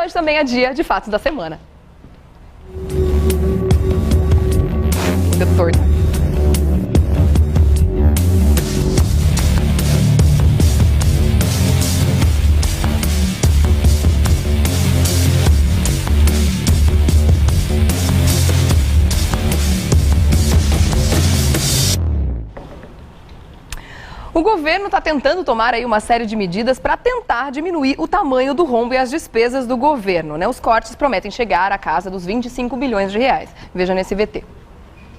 hoje também é dia de fatos da semana. Doutor. O governo está tentando tomar aí uma série de medidas para tentar diminuir o tamanho do rombo e as despesas do governo, né? Os cortes prometem chegar à casa dos 25 bilhões de reais. Veja nesse VT.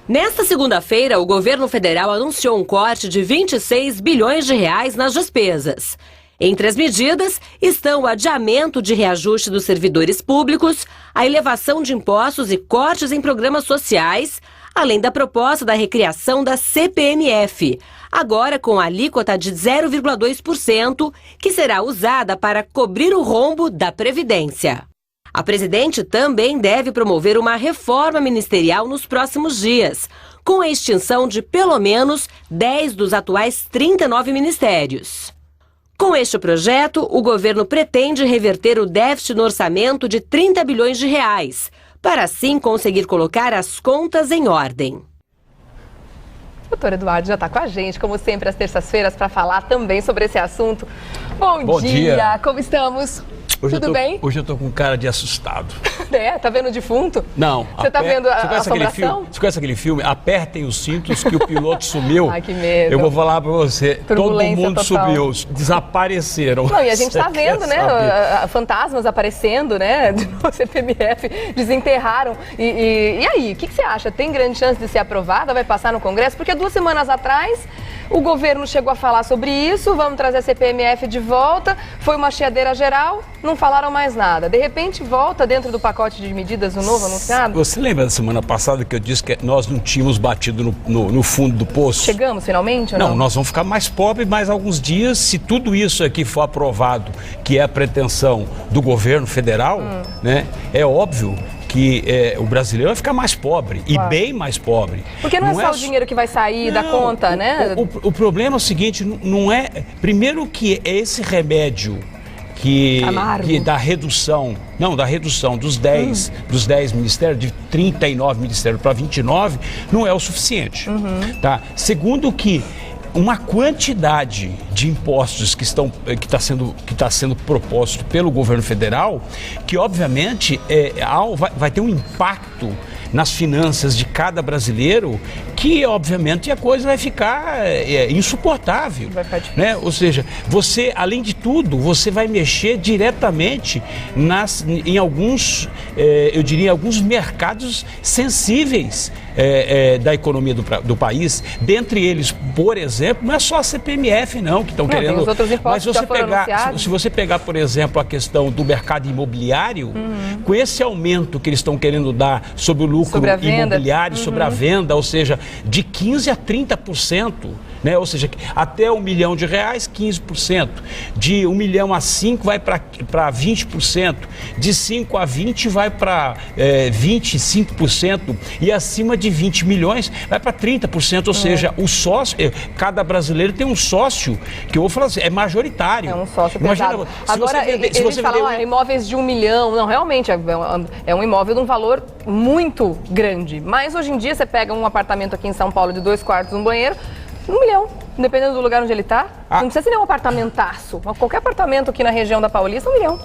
Nesta segunda-feira, o governo federal anunciou um corte de 26 bilhões de reais nas despesas. Entre as medidas estão o adiamento de reajuste dos servidores públicos, a elevação de impostos e cortes em programas sociais, além da proposta da recriação da CPMF, agora com a alíquota de 0,2%, que será usada para cobrir o rombo da Previdência. A presidente também deve promover uma reforma ministerial nos próximos dias, com a extinção de pelo menos 10 dos atuais 39 ministérios. Com este projeto, o governo pretende reverter o déficit no orçamento de 30 bilhões de reais, para assim conseguir colocar as contas em ordem. O doutor Eduardo já está com a gente, como sempre, às terças-feiras, para falar também sobre esse assunto. Bom dia, como estamos? Tudo bem? Hoje eu tô com cara de assustado. É? Tá vendo o defunto? Não. Você tá vendo a assombração? Você conhece aquele filme? Apertem os cintos que o piloto sumiu. Ai, que medo. Eu vou falar pra você. Todo mundo total. subiu, desapareceram. Não, e a gente tá vendo, né? Fantasmas aparecendo, né? Do CPMF, desenterraram. E aí, o que você acha? Tem grande chance de ser aprovada? Vai passar no Congresso? Porque 2 semanas atrás o governo chegou a falar sobre isso, vamos trazer a CPMF de volta, foi uma chiadeira geral, não falaram mais nada. De repente volta dentro do pacote de medidas do novo anunciado? Você lembra da semana passada que eu disse que nós não tínhamos batido no fundo do poço? Chegamos finalmente ou não? Não, nós vamos ficar mais pobres mais alguns dias se tudo isso aqui for aprovado, que é a pretensão do governo federal, né? É óbvio que o brasileiro vai ficar mais pobre, e bem mais pobre. Porque não é só o dinheiro que vai sair da conta, né? O problema é o seguinte, não é... Primeiro que esse remédio que da redução dos 10 ministérios, de 39 ministérios para 29, não é o suficiente. Tá? Segundo que uma quantidade de impostos que está sendo proposto pelo governo federal, que obviamente vai ter um impacto nas finanças de cada brasileiro, que obviamente a coisa vai ficar insuportável. Vai ficar difícil. Né? Ou seja, você, além de tudo, você vai mexer diretamente em alguns, eu diria, alguns mercados sensíveis da economia do país. Dentre eles, por exemplo, não é só a CPMF não que estão querendo. Tem os outros impostos mas já foram anunciados. se você pegar, por exemplo, a questão do mercado imobiliário, com esse aumento que eles estão querendo dar sobre o lucro imobiliário, sobre a venda, ou seja, de 15% a 30%, né? Ou seja, até R$1 milhão, 15%, de 1 milhão a 5 vai para 20%, de 5 a 20 vai para 25%, e acima de 20 milhões vai para 30%, ou seja, o sócio, cada brasileiro tem um sócio, que eu vou falar assim, é majoritário. É um sócio pesado. Agora, eles falam imóveis de 1 milhão, não, realmente é um imóvel de um valor muito grande, mas hoje em dia você pega um apartamento aqui em São Paulo de 2 quartos, um banheiro, 1 milhão, dependendo do lugar onde ele está. Não precisa ser nenhum apartamentaço. Qualquer apartamento aqui na região da Paulista, 1 milhão.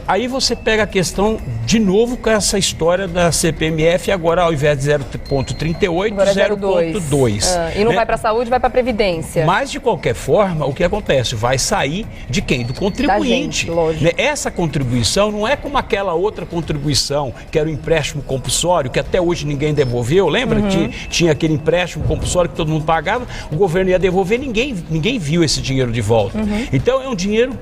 Aí você pega a questão, de novo, com essa história da CPMF, agora ao invés de 0,38, 0,2. E não vai para a saúde, vai para a Previdência. Mas, de qualquer forma, o que acontece? Vai sair de quem? Do contribuinte. Da gente, lógico. Essa contribuição não é como aquela outra contribuição, que era o empréstimo compulsório, que até hoje ninguém devolveu. Lembra que tinha aquele empréstimo compulsório que todo mundo pagava, o governo ia devolver, ninguém viu esse dinheiro de volta. Então é um dinheiro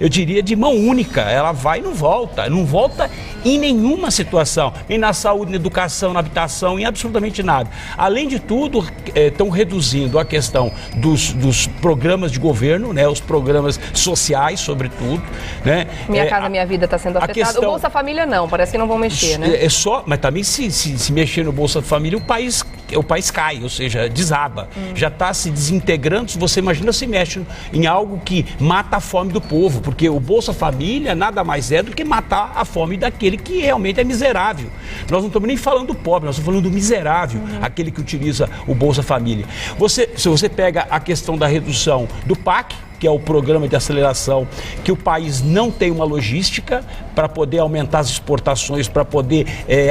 eu diria, de mão única. Ela vai e não volta em nenhuma situação, nem na saúde, na educação, na habitação, em absolutamente nada. Além de tudo, estão reduzindo a questão dos programas de governo, né, os programas sociais, sobretudo. Né? Minha Casa Minha Vida está sendo afetada. O Bolsa Família não, parece que não vão mexer, né? Mas também se mexer no Bolsa Família, o país cai, ou seja, desaba. Já está se desintegrando. Se você imagina, se mexe em algo que mata a fome do povo, porque o Bolsa Família nada mais é do que matar a fome daquele que realmente é miserável. Nós não estamos nem falando do pobre, nós estamos falando do miserável, aquele que utiliza o Bolsa Família. Se você pega a questão da redução do PAC, que é o programa de aceleração, que o país não tem uma logística para poder aumentar as exportações, para poder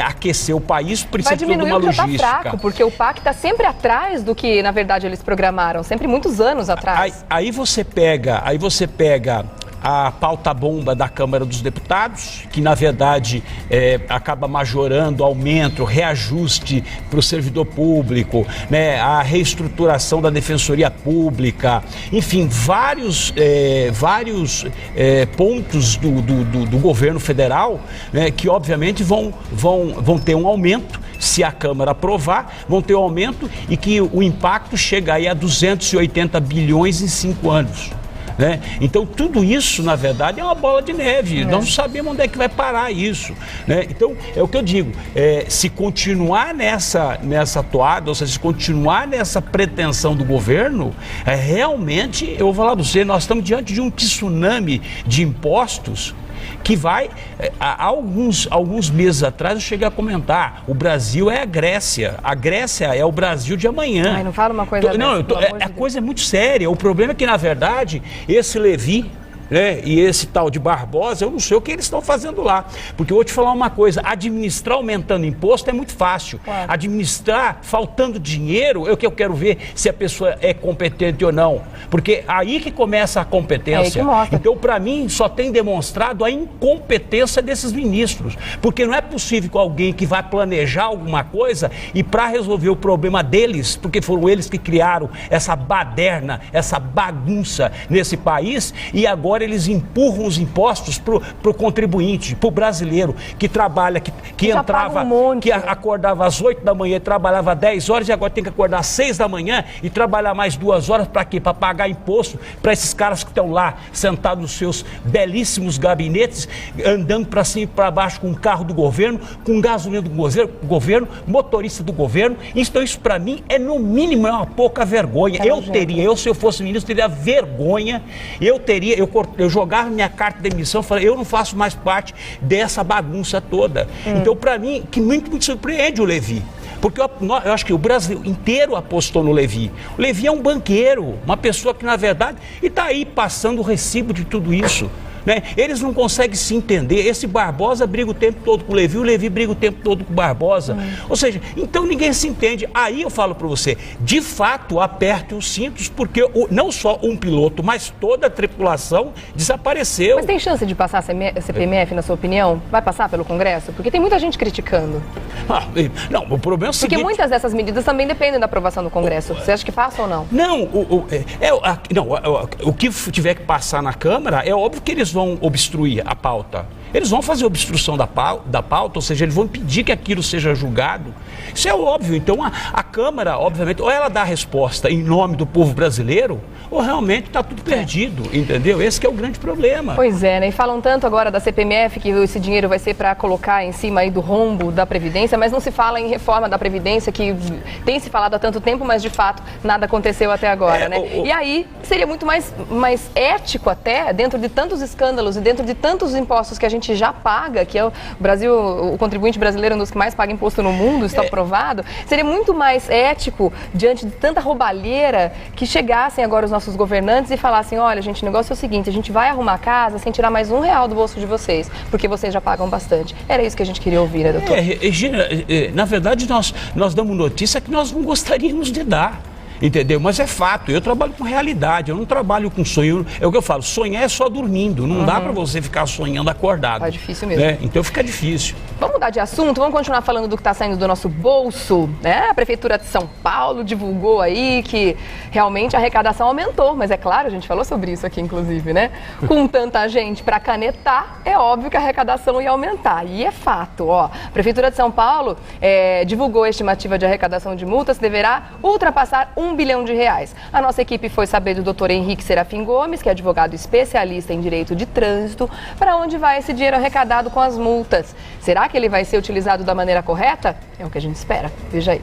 aquecer o país, precisa de uma logística. Vai diminuir o que já tá fraco, porque o PAC está sempre atrás do que, na verdade, eles programaram, sempre muitos anos atrás. Aí você pega a pauta-bomba da Câmara dos Deputados, que na verdade acaba majorando, aumento, reajuste para o servidor público, né, a reestruturação da Defensoria Pública, enfim, vários pontos do governo federal, né, que obviamente vão ter um aumento. Se a Câmara aprovar, vão ter um aumento e que o impacto chega aí a 280 bilhões em 5 anos. Né? Então, tudo isso, na verdade, é uma bola de neve. Nós não sabemos onde é que vai parar isso. Né? Então, é o que eu digo, se continuar nessa toada, ou seja, se continuar nessa pretensão do governo, realmente, eu vou falar para você, nós estamos diante de um tsunami de impostos que vai, há alguns meses atrás eu cheguei a comentar, o Brasil é a Grécia é o Brasil de amanhã. Ai, não fala uma coisa a coisa é muito séria, o problema é que na verdade esse Levi, né, e esse tal de Barbosa, eu não sei o que eles estão fazendo lá, porque eu vou te falar uma coisa, administrar aumentando imposto é muito fácil, administrar faltando dinheiro, é o que eu quero ver se a pessoa é competente ou não, porque aí que começa a competência. Então, para mim, só tem demonstrado a incompetência desses ministros, porque não é possível que alguém que vai planejar alguma coisa e para resolver o problema deles, porque foram eles que criaram essa baderna, essa bagunça nesse país, e agora eles empurram os impostos pro contribuinte, pro brasileiro que trabalha, que entrava, que acordava às 8 da manhã e trabalhava 10 horas e agora tem que acordar às 6 da manhã e trabalhar mais 2 horas para quê? Para pagar imposto para esses caras que estão lá sentados nos seus belíssimos gabinetes, andando para cima e para baixo com o carro do governo, com gasolina do governo, motorista do governo. Então isso para mim é no mínimo uma pouca vergonha. Se eu fosse ministro, teria vergonha, eu jogava minha carta de demissão, falei, eu não faço mais parte dessa bagunça toda. Então, para mim, que muito me surpreende o Levi. Porque eu acho que o Brasil inteiro apostou no Levi. O Levi é um banqueiro, uma pessoa que, na verdade, está aí passando o recibo de tudo isso. Né? Eles não conseguem se entender. Esse Barbosa briga o tempo todo com o Levi briga o tempo todo com o Barbosa. Ou seja, então ninguém se entende. Aí eu falo para você, de fato, aperte os cintos, porque não só um piloto, mas toda a tripulação desapareceu. Mas tem chance de passar a CPMF, na sua opinião? Vai passar pelo Congresso? Porque tem muita gente criticando. Não, o problema é o seguinte... Porque muitas dessas medidas também dependem da aprovação do Congresso. Você acha que passa ou não? Não, o que tiver que passar na Câmara, é óbvio que eles vão obstruir a pauta. Eles vão fazer obstrução da pauta, ou seja, eles vão impedir que aquilo seja julgado. Isso é óbvio. Então, a Câmara, obviamente, ou ela dá a resposta em nome do povo brasileiro, ou realmente está tudo perdido, entendeu? Esse que é o grande problema. Pois é, né? E falam tanto agora da CPMF, que esse dinheiro vai ser para colocar em cima aí do rombo da Previdência, mas não se fala em reforma da Previdência, que tem se falado há tanto tempo, mas de fato nada aconteceu até agora, né? E aí seria muito mais ético até, dentro de tantos escândalos e dentro de tantos impostos que a gente já paga, que é o Brasil, o contribuinte brasileiro é um dos que mais paga imposto no mundo, está provado, seria muito mais ético, diante de tanta roubalheira, que chegassem agora os nossos governantes e falassem, olha, gente, o negócio é o seguinte, a gente vai arrumar a casa sem tirar mais R$1 do bolso de vocês, porque vocês já pagam bastante. Era isso que a gente queria ouvir, né, doutor? Regina, na verdade, nós damos notícia que nós não gostaríamos de dar. Entendeu? Mas é fato, eu trabalho com realidade, eu não trabalho com sonho. É o que eu falo, sonhar é só dormindo, não dá pra você ficar sonhando acordado. É difícil mesmo. Né? Então fica difícil. Vamos mudar de assunto, vamos continuar falando do que está saindo do nosso bolso, né? A Prefeitura de São Paulo divulgou aí que realmente a arrecadação aumentou, mas é claro, a gente falou sobre isso aqui inclusive, né? Com tanta gente para canetar, é óbvio que a arrecadação ia aumentar, e é fato, ó. A Prefeitura de São Paulo divulgou a estimativa de arrecadação de multas que deverá ultrapassar R$1 bilhão. A nossa equipe foi saber do Dr. Henrique Serafim Gomes, que é advogado especialista em direito de trânsito, para onde vai esse dinheiro arrecadado com as multas. Será que ele vai ser utilizado da maneira correta? É o que a gente espera. Veja aí.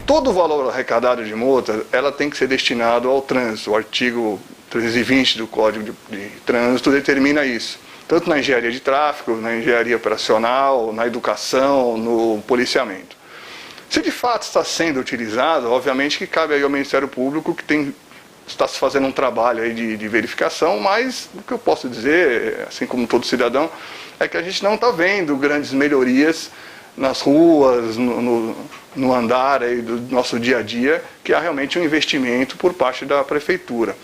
todo o valor arrecadado de multa, ela tem que ser destinado ao trânsito. O artigo 320 do Código de Trânsito determina isso. Tanto na engenharia de tráfego, na engenharia operacional, na educação, no policiamento. Se de fato está sendo utilizado, obviamente que cabe aí ao Ministério Público, que está se fazendo um trabalho aí de verificação, mas o que eu posso dizer, assim como todo cidadão, é que a gente não está vendo grandes melhorias nas ruas, no andar aí do nosso dia a dia, que há realmente um investimento por parte da Prefeitura.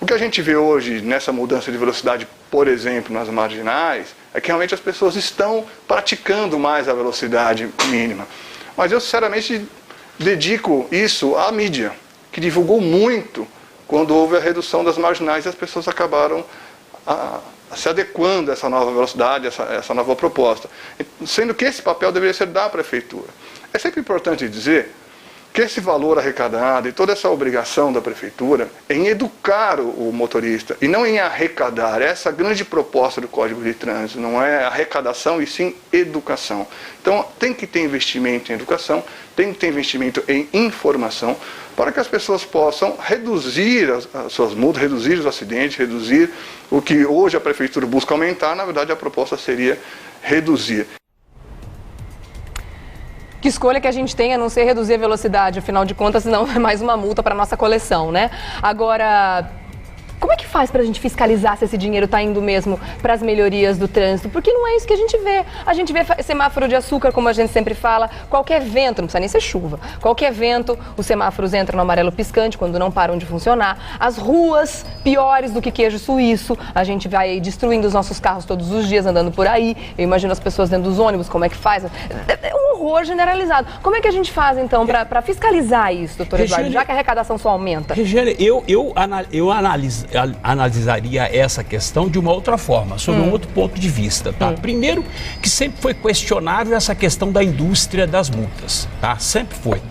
O que a gente vê hoje nessa mudança de velocidade, por exemplo, nas marginais, é que realmente as pessoas estão praticando mais a velocidade mínima. Mas eu, sinceramente, dedico isso à mídia, que divulgou muito quando houve a redução das marginais e as pessoas acabaram se adequando a essa nova velocidade, essa nova proposta. Sendo que esse papel deveria ser da Prefeitura. É sempre importante dizer que esse valor arrecadado e toda essa obrigação da Prefeitura é em educar o motorista e não em arrecadar. Essa grande proposta do Código de Trânsito não é arrecadação e sim educação. Então tem que ter investimento em educação, tem que ter investimento em informação para que as pessoas possam reduzir as suas multas, reduzir os acidentes, reduzir o que hoje a Prefeitura busca aumentar. Na verdade, a proposta seria reduzir. Que escolha que a gente tem a não ser reduzir a velocidade, afinal de contas, senão é mais uma multa para a nossa coleção, né? Agora, como é que faz para a gente fiscalizar se esse dinheiro está indo mesmo para as melhorias do trânsito? Porque não é isso que a gente vê. A gente vê semáforo de açúcar, como a gente sempre fala, qualquer vento, não precisa nem ser chuva, qualquer vento, os semáforos entram no amarelo piscante quando não param de funcionar. As ruas, piores do que queijo suíço, a gente vai destruindo os nossos carros todos os dias andando por aí. Eu imagino as pessoas dentro dos ônibus, como é que faz? É um horror generalizado. Como é que a gente faz, então, para fiscalizar isso, doutor Eduardo, já que a arrecadação só aumenta? Regiane, eu analisaria essa questão de uma outra forma, sob um outro ponto de vista, tá? Primeiro, que sempre foi questionável essa questão da indústria das multas, tá? Sempre foi.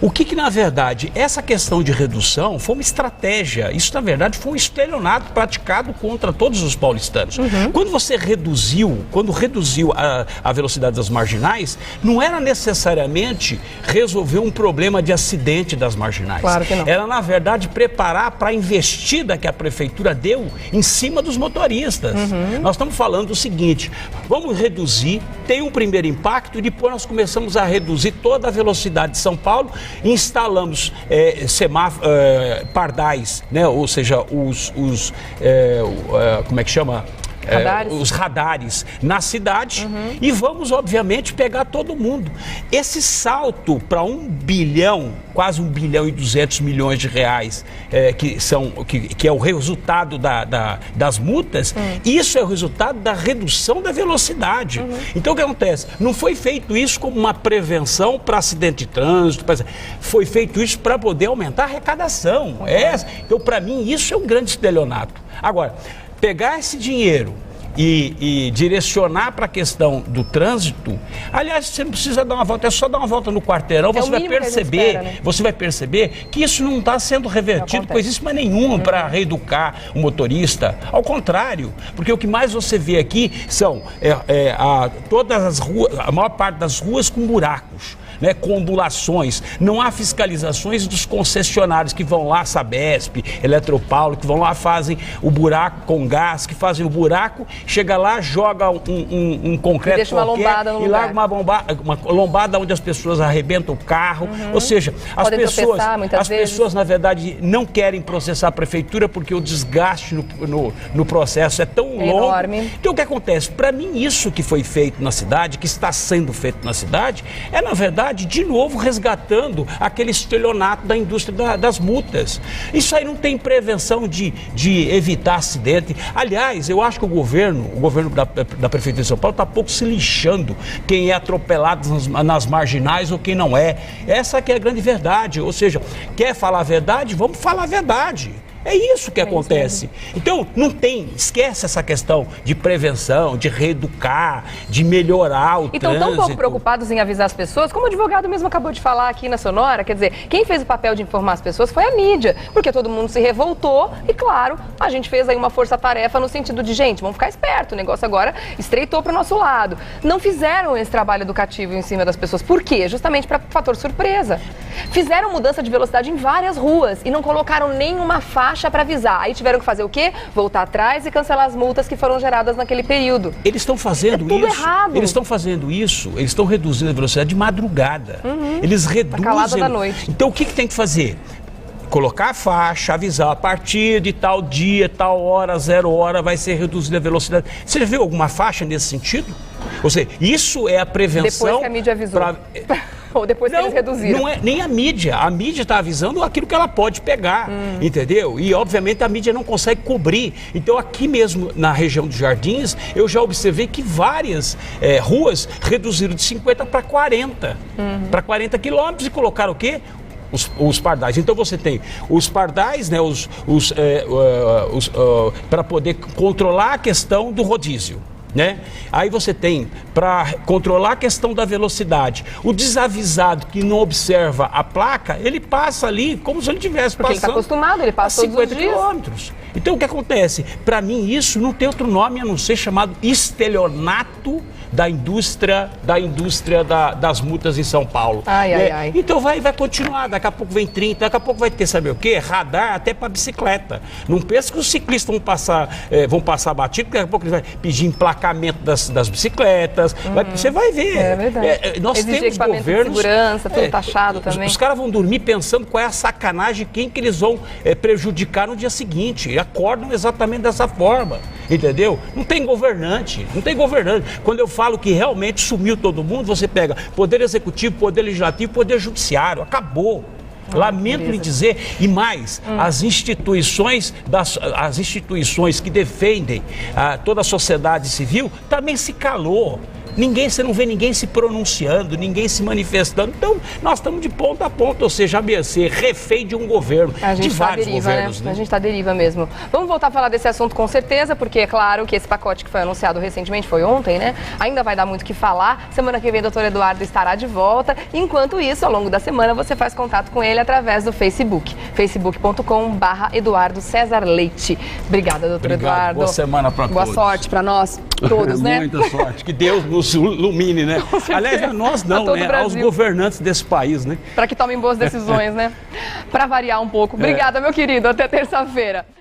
O que na verdade, essa questão de redução foi uma estratégia, isso na verdade foi um estelionato praticado contra todos os paulistanos. Quando reduziu a velocidade das marginais, não era necessariamente resolver um problema de acidente das marginais. Claro que não. Era, na verdade, preparar para a investida que a Prefeitura deu em cima dos motoristas. Nós estamos falando o seguinte, vamos reduzir, tem um primeiro impacto e depois nós começamos a reduzir toda a velocidade de São Paulo, instalamos pardais, né? Ou seja, como é que chama? Os radares na cidade e vamos, obviamente, pegar todo mundo. Esse salto para 1 bilhão, quase 1 bilhão e 200 milhões de reais, que é o resultado das multas, isso é o resultado da redução da velocidade. Então, o que acontece? Não foi feito isso como uma prevenção para acidente de trânsito, foi feito isso para poder aumentar a arrecadação. Então, para mim, isso é um grande estelionato. Agora, pegar esse dinheiro e direcionar para a questão do trânsito, aliás, você não precisa dar uma volta, é só dar uma volta no quarteirão, você vai perceber que isso não está sendo revertido coisíssima nenhuma para reeducar o motorista. Ao contrário, porque o que mais você vê aqui são todas as ruas, a maior parte das ruas com buracos. Né, com ondulações, não há fiscalizações dos concessionários que vão lá, Sabesp, Eletropaulo, que vão lá, fazem o buraco com gás, que fazem o buraco, chega lá, joga um concreto deixa uma lombada no e larga uma lombada onde as pessoas arrebentam o carro, ou seja, as pessoas na verdade não querem processar a prefeitura porque o desgaste no processo é tão longo. Enorme. Então o que acontece? Para mim isso que foi feito na cidade, que está sendo feito na cidade, é na verdade de novo resgatando aquele estelionato da indústria das multas. Isso aí não tem prevenção de evitar acidente. Aliás, eu acho que o governo da Prefeitura de São Paulo está pouco se lixando quem é atropelado nas marginais ou quem não é. Essa que é a grande verdade. Ou seja, quer falar a verdade? Vamos falar a verdade. É isso que acontece. Então, não tem, esquece essa questão de prevenção, de reeducar, de melhorar o trânsito. Então, tão pouco preocupados em avisar as pessoas, como o advogado mesmo acabou de falar aqui na Sonora, quer dizer, quem fez o papel de informar as pessoas foi a mídia, porque todo mundo se revoltou e, claro, a gente fez aí uma força-tarefa no sentido de, gente, vamos ficar esperto, o negócio agora estreitou para o nosso lado. Não fizeram esse trabalho educativo em cima das pessoas. Por quê? Justamente para fator surpresa. Fizeram mudança de velocidade em várias ruas e não colocaram nenhuma faixa para avisar. Aí tiveram que fazer o quê? Voltar atrás e cancelar as multas que foram geradas naquele período. Eles estão fazendo tudo isso. Errado. Eles estão fazendo isso, eles estão reduzindo a velocidade de madrugada. Eles reduzem. A calada da noite. Então o que tem que fazer? Colocar a faixa, avisar a partir de tal dia, tal hora, 0 hora, vai ser reduzida a velocidade. Você já viu alguma faixa nesse sentido? Ou seja, isso é a prevenção. Depois que a mídia avisou. Ou depois que eles reduziram. Não é nem a mídia. A mídia está avisando aquilo que ela pode pegar, entendeu? E, obviamente, a mídia não consegue cobrir. Então, aqui mesmo, na região dos Jardins, eu já observei que várias ruas reduziram de 50 para 40. Para 40 quilômetros e colocaram o quê? Os pardais. Então você tem os pardais, né, para poder controlar a questão do rodízio. Né? Aí você tem, para controlar a questão da velocidade, o desavisado que não observa a placa, ele passa ali como se ele estivesse passando. Porque ele está acostumado, ele passa todos os dias. 50 quilômetros. Então o que acontece? Para mim isso não tem outro nome a não ser chamado estelionato da indústria das multas em São Paulo. Ai. Então vai continuar, daqui a pouco vem 30, daqui a pouco vai ter, sabe o quê? Radar até para bicicleta. Não pensa que os ciclistas vão passar batido, porque daqui a pouco eles vão pedir emplacamento das bicicletas. Você vai ver. É verdade. Nós exige temos equipamento governos... de segurança, tudo taxado também. Os caras vão dormir pensando qual é a sacanagem, quem que eles vão prejudicar no dia seguinte. E acordam exatamente dessa forma, entendeu? Não tem governante. Quando eu falo que realmente sumiu todo mundo, você pega Poder Executivo, Poder Legislativo, Poder Judiciário, acabou. Lamento lhe dizer, e mais, as instituições que defendem toda a sociedade civil também se calou. Você não vê ninguém se pronunciando, ninguém se manifestando. Então, nós estamos de ponta a ponta, ou seja, a mercê, refém de um governo, de vários governos. Né? A gente está à deriva mesmo. Vamos voltar a falar desse assunto com certeza, porque é claro que esse pacote que foi anunciado recentemente, foi ontem, né? Ainda vai dar muito o que falar. Semana que vem o doutor Eduardo estará de volta. Enquanto isso, ao longo da semana, você faz contato com ele através do Facebook. facebook.com/Eduardo César Leite. Obrigada, doutor Eduardo. Boa semana para todos. Boa sorte para nós todos, né? Muita sorte. Que Deus nos ilumine, né? Aliás, a nós não, né? Aos governantes desse país, né? Para que tomem boas decisões, né? Para variar um pouco. Obrigada, meu querido. Até terça-feira.